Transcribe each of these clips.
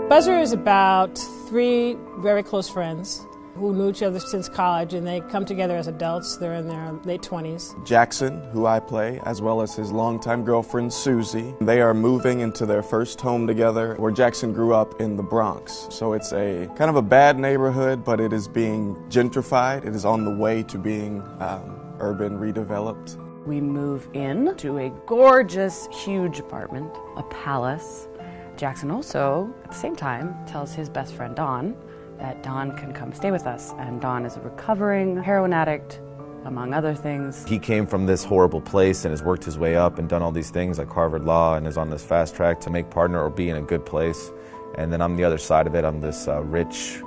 Buzzer is about three very close friends who knew each other since college, and they come together as adults. They're in their late 20s. Jackson, who I play, as well as his longtime girlfriend, Suzy. They are moving into their first home together, where Jackson grew up in the Bronx. So it's a kind of a bad neighborhood, but it is being gentrified. It is on the way to being urban redeveloped. We move in to a gorgeous, huge apartment, a palace. Jackson also, at the same time, tells his best friend, Dawn, that Dawn can come stay with us. And Dawn is a recovering heroin addict, among other things. He came from this horrible place and has worked his way up and done all these things like Harvard Law and is on this fast track to make partner or be in a good place. And then I'm the other side of it. I'm this rich,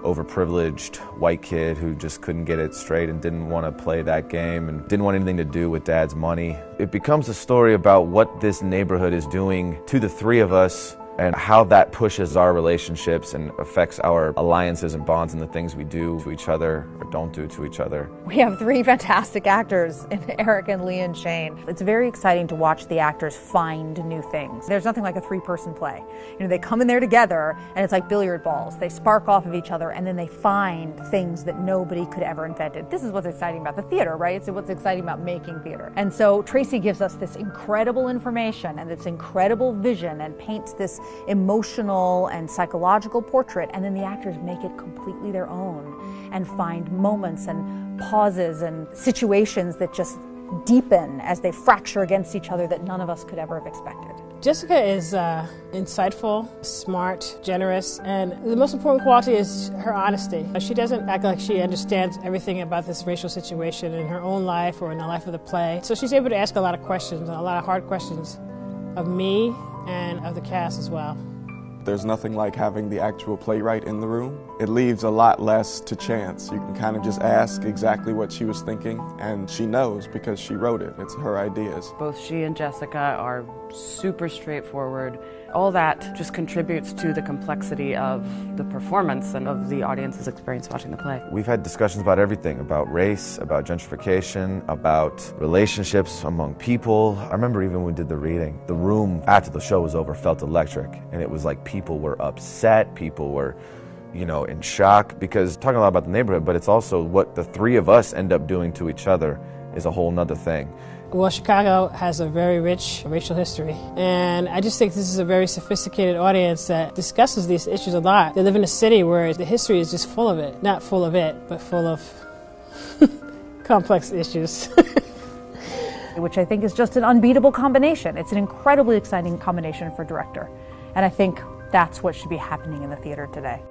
overprivileged white kid who just couldn't get it straight and didn't want to play that game and didn't want anything to do with Dad's money. It becomes a story about what this neighborhood is doing to the three of us and how that pushes our relationships and affects our alliances and bonds and the things we do to each other or don't do to each other. We have three fantastic actors in Eric and Lee and Shane. It's very exciting to watch the actors find new things. There's nothing like a three-person play. You know, they come in there together and it's like billiard balls. They spark off of each other and then they find things that nobody could ever invented. This is what's exciting about the theater, right? It's what's exciting about making theater. And so Tracey gives us this incredible information and this incredible vision and paints this emotional and psychological portrait, and then the actors make it completely their own and find moments and pauses and situations that just deepen as they fracture against each other that none of us could ever have expected. Jessica is insightful, smart, generous, and the most important quality is her honesty. She doesn't act like she understands everything about this racial situation in her own life or in the life of the play. So she's able to ask a lot of questions, a lot of hard questions of me and of the cast as well. There's nothing like having the actual playwright in the room. It leaves a lot less to chance. You can kind of just ask exactly what she was thinking, and she knows because she wrote it. It's her ideas. Both she and Jessica are super straightforward. All that just contributes to the complexity of the performance and of the audience's experience watching the play. We've had discussions about everything, about race, about gentrification, about relationships among people. I remember even when we did the reading, the room after the show was over felt electric, and it was like people were upset, people were, you know, in shock, because talking a lot about the neighborhood, but it's also what the three of us end up doing to each other is a whole nother thing. Well, Chicago has a very rich racial history, and I just think this is a very sophisticated audience that discusses these issues a lot. They live in a city where the history is just full of it. Not full of it, but full of complex issues. Which I think is just an unbeatable combination. It's an incredibly exciting combination for a director, and I think that's what should be happening in the theater today.